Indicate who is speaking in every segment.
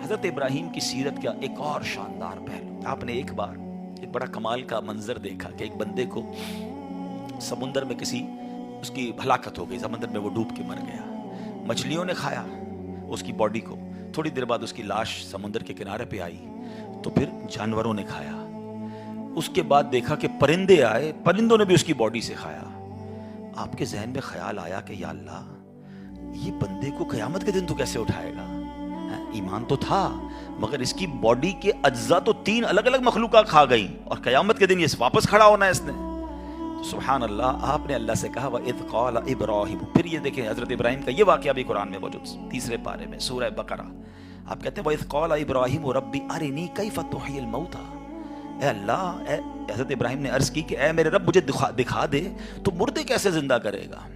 Speaker 1: حضرت ابراہیم کی سیرت کا ایک اور شاندار پہلو، آپ نے ایک بار ایک بڑا کمال کا منظر دیکھا کہ ایک بندے کو سمندر میں اس کی ہلاکت ہو گئی، سمندر میں وہ ڈوب کے مر گیا، مچھلیوں نے کھایا اس کی باڈی کو، تھوڑی دیر بعد اس کی لاش سمندر کے کنارے پہ آئی، تو پھر جانوروں نے کھایا، اس کے بعد دیکھا کہ پرندے آئے، پرندوں نے بھی اس کی باڈی سے کھایا۔ آپ کے ذہن میں خیال آیا کہ یا اللہ، یہ بندے کو قیامت کے دن تو کیسے اٹھائے گا؟ ایمان تو تھا مگر اس کی باڈی کے اجزاء تو 3 الگ الگ مخلوقات کھا گئیں، اور قیامت کے دن یہ واپس کھڑا ہونا ہے اس نے۔ سبحان اللہ، آپ نے اللہ سے کہا وَإِذْ قَالَ إِبْرَاهِيمُ، پھر یہ دیکھیں حضرت ابراہیم کا یہ واقعہ بھی قرآن میں موجود، 3 پارے میں سورہ بقرہ۔ آپ کہتے ہیں وَإِذْ قَالَ إِبْرَاهِيمُ رَبِّ أَرِنِي كَيْفَ تُحْيِي الْمَوْتَى، اے اللہ، حضرت ابراہیم نے عرض کی کہ اے میرے رب مجھے دکھا دے تو مردے کیسے زندہ کرے گا۔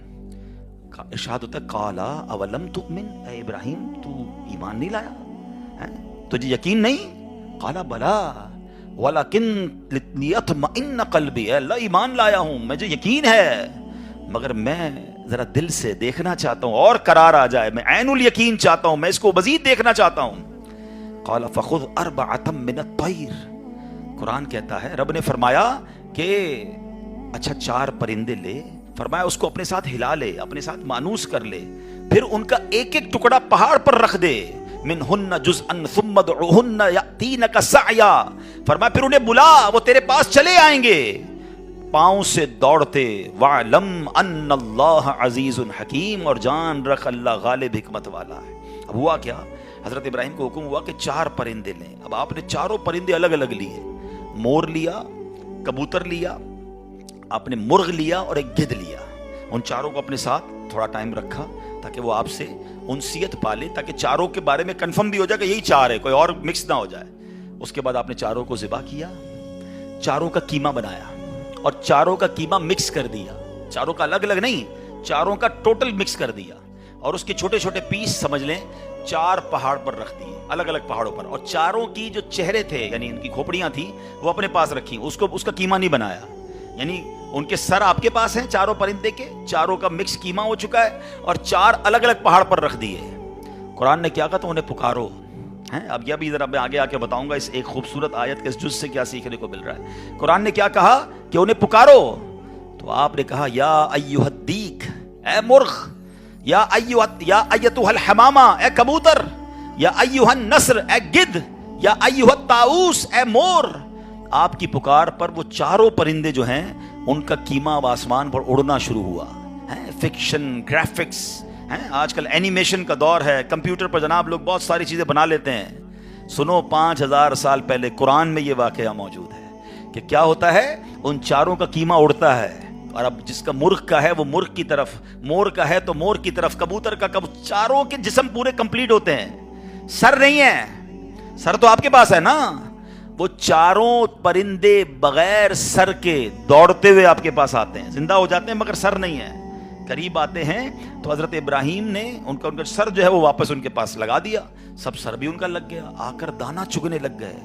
Speaker 1: ارشاد ہوتا ہے قَالَ أَوَلَمْ تُؤْمِنْ، اے ابراہیم تو ایمان نہیں لایا، تجھے یقین نہیں؟ قَالَ بَلَا وَلَكِنْ لِيَطْمَئِنَّ قَلْبِي، اے اللہ ایمان لایا ہوں، مجھے یقین ہے مگر میں ذرا دل سے دیکھنا چاہتا ہوں اور قرار آ جائے، میں عین الیقین چاہتا ہوں، میں اس کو مزید دیکھنا چاہتا ہوں۔ قَالَ فَخُذْ أَرْبَعَةً مِّنَ الطَّيْرِ، قرآن کہتا ہے رب نے فرمایا کہ اچھا 4 پرندے لے، فرمایا اس کو اپنے ساتھ ہلا لے، اپنے ساتھ مانوس کر لے، پھر ان کا ایک ایک ٹکڑا پہاڑ پر رکھ دے، منہن جزءا ثم ادعوہن یأتینک سعیا، فرمایا پھر انہیں بلا، وہ تیرے پاس چلے آئیں گے پاؤں سے دوڑتے، وَعْلَمْ أَنَّ اللَّهَ عَزِيزٌ حَكِيمٌ، اور جان رکھ اللہ غالب حکمت والا ہے۔ اب ہوا کیا، حضرت ابراہیم کو حکم ہوا کہ 4 پرندے لیں۔ اب آپ نے 4 پرندے الگ الگ لیے، مور لیا، کبوتر لیا، آپ نے مرغ لیا اور ایک گدھ لیا، ان 4 کو اپنے ساتھ تھوڑا ٹائم رکھا تاکہ وہ آپ سے انسیت پالے، تاکہ 4 کے بارے میں کنفرم بھی ہو جائے کہ یہی 4 ہے، کوئی اور مکس نہ ہو جائے۔ اس کے بعد آپ نے 4 کو ذبح کیا، 4 کا قیمہ بنایا اور 4 کا قیمہ مکس کر دیا، 4 کا الگ الگ نہیں، 4 کا ٹوٹل مکس کر دیا، اور اس کے چھوٹے چھوٹے پیس سمجھ لیں 4 پہاڑ پر رکھ دیے، الگ الگ پہاڑوں پر، اور 4 کی جو چہرے تھے یعنی ان کی کھوپڑیاں تھیں وہ اپنے پاس رکھی، اس کا قیمہ نہیں بنایا، یعنی ان کے سر آپ کے پاس ہیں 4 پرندے کے، 4 کا مکس قیمہ ہو چکا ہے، اور 4 الگ الگ پہاڑ پر رکھ دیے۔ قرآن نے کیا کہا تو انہیں پکارو، اب یہ بھی ذرا میں آگے آ کے بتاؤں گا اس ایک خوبصورت آیت کے اس جز سے کیا سیکھنے کو مل رہا ہے۔ قرآن نے کیا کہا کہ انہیں پکارو، تو آپ نے کہا یا ایھا الدیک، اے مرغ، یا ایتھا الحمامہ، اے کبوتر، یا ایھا النسر، اے گدھ، یا ایھا الطاؤس، اے مور۔ آپ کی پکار پر وہ 4 پرندے جو ہیں ان کا قیمہ اب آسمان پر اڑنا شروع ہوا۔ فکشن، گرافکس، آج کل اینیمیشن کا دور ہے، کمپیوٹر پر جناب لوگ بہت ساری چیزیں بنا لیتے ہیں۔ سنو 5000 سال پہلے قرآن میں یہ واقعہ موجود ہے کہ کیا ہوتا ہے، ان 4 کا قیمہ اڑتا ہے، اور اب جس کا مرغ کا ہے وہ مرغ کی طرف، مور کا ہے تو مور کی طرف، کبوتر کا 4 کے جسم پورے کمپلیٹ ہوتے ہیں، سر نہیں ہے، سر تو آپ کے پاس ہے نا، وہ 4 پرندے بغیر سر کے دوڑتے ہوئے آپ کے پاس آتے ہیں، زندہ ہو جاتے ہیں مگر سر نہیں ہے، قریب آتے ہیں تو حضرت ابراہیم نے ان کا سر جو ہے وہ واپس ان کے پاس لگا دیا، سب سر بھی ان کا لگ گیا، آ کر دانہ چگنے لگ گئے۔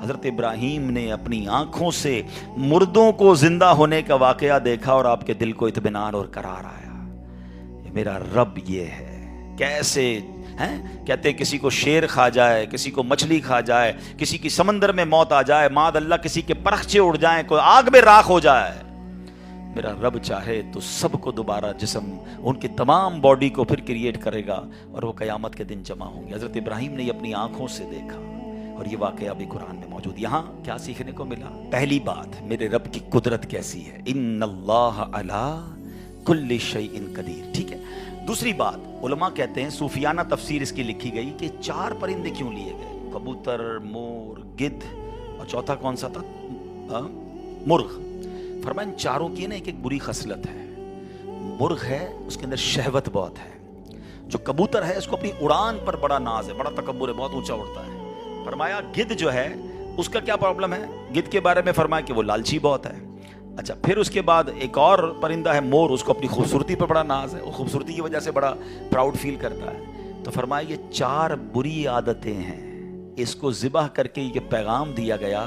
Speaker 1: حضرت ابراہیم نے اپنی آنکھوں سے مردوں کو زندہ ہونے کا واقعہ دیکھا اور آپ کے دل کو اطمینان اور قرار آیا، میرا رب یہ ہے۔ کیسے کہتے ہیں کسی کو شیر کھا جائے، کسی کو مچھلی کھا جائے، کسی کی سمندر میں موت آ جائے، معاذ اللہ کسی کے پرخچے اڑ جائیں، کوئی آگ میں راکھ ہو جائے، میرا رب چاہے تو سب کو دوبارہ جسم، ان کی تمام باڈی کو پھر کریٹ کرے گا اور وہ قیامت کے دن جمع ہوں گے۔ حضرت ابراہیم نے یہ اپنی آنکھوں سے دیکھا، اور یہ واقعہ بھی قرآن میں موجود۔ یہاں کیا سیکھنے کو ملا؟ پہلی بات، میرے رب کی قدرت کیسی ہے، ان اللہ علی کل شیء قدیر، ٹھیک ہے۔ دوسری بات، علماء کہتے ہیں، صوفیانہ تفسیر اس کی لکھی گئی کہ 4 پرندے کیوں لیے گئے، کبوتر، مور، گدھ، اور چوتھا کون سا تھا، مرغ۔ فرمایا ان 4 کی نا ایک بری خصلت ہے، مرغ ہے اس کے اندر شہوت بہت ہے، جو کبوتر ہے اس کو اپنی اڑان پر بڑا ناز ہے، بڑا تکبر ہے، بہت اونچا اڑتا ہے۔ فرمایا گدھ جو ہے اس کا کیا پرابلم ہے، گدھ کے بارے میں فرمایا کہ وہ لالچی بہت ہے۔ اچھا، پھر اس کے بعد ایک اور پرندہ ہے مور، اس کو اپنی خوبصورتی پر بڑا ناز ہے، وہ خوبصورتی کی وجہ سے بڑا پراؤڈ فیل کرتا ہے۔ تو فرمایا یہ 4 بری عادتیں ہیں، اس کو ذبح کر کے یہ پیغام دیا گیا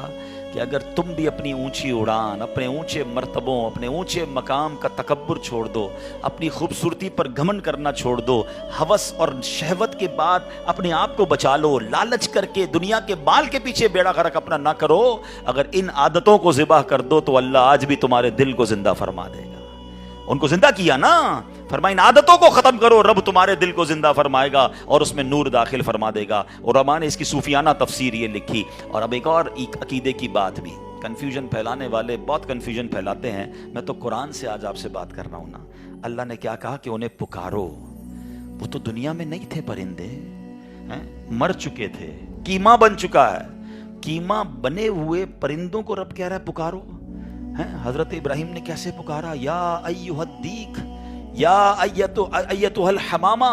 Speaker 1: کہ اگر تم بھی اپنی اونچی اڑان، اپنے اونچے مرتبوں، اپنے اونچے مقام کا تکبر چھوڑ دو، اپنی خوبصورتی پر گھمنڈ کرنا چھوڑ دو، ہوس اور شہوت کے بعد اپنے آپ کو بچا لو، لالچ کر کے دنیا کے بال کے پیچھے بیڑا غرق اپنا نہ کرو، اگر ان عادتوں کو ذبح کر دو تو اللہ آج بھی تمہارے دل کو زندہ فرما دے گا۔ ان کو زندہ کیا نا، فرمایا ان عادتوں کو ختم کرو، رب تمہارے دل کو زندہ فرمائے گا اور اس میں نور داخل فرما دے گا۔ علماء نے اس کی صوفیانہ تفسیر یہ لکھی۔ اور اب ایک اور عقیدے کی بات بھی، کنفیوژن پھیلانے والے بہت کنفیوژن پھیلاتے ہیں، میں تو قرآن سے آج آپ سے بات کر رہا ہوں نا۔ اللہ نے کیا کہا کہ انہیں پکارو، وہ تو دنیا میں نہیں تھے، پرندے مر چکے تھے، کیما بن چکا ہے، کیما بنے ہوئے پرندوں کو رب کہہ رہا ہے پکارو۔ حضرت ابراہیم نے کیسے پکارا، یا ایھا الدیک، یا ایتھا الحمامہ،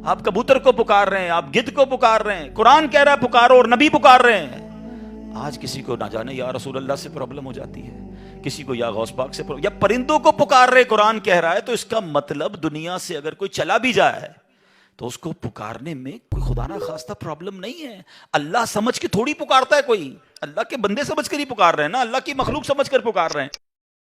Speaker 1: آپ کبوتر کو پکار رہے ہیں، آپ گدھ کو پکار رہے ہیں، قرآن کہہ رہا ہے پکارو اور نبی پکار رہے ہیں۔ آج کسی کو نہ جانے یا رسول اللہ سے پرابلم ہو جاتی ہے، کسی کو یا غوث پاک سے یا پرندوں کو پکار رہے، قرآن کہہ رہا ہے، تو اس کا مطلب دنیا سے اگر کوئی چلا بھی جائے تو اس کو پکارنے میں کوئی خدا نہ خواستہ پرابلم نہیں ہے۔ اللہ سمجھ کے تھوڑی پکارتا ہے کوئی، اللہ کے بندے سمجھ کر ہی پکار رہے ہیں نا، اللہ کی مخلوق سمجھ کر پکار رہے ہیں۔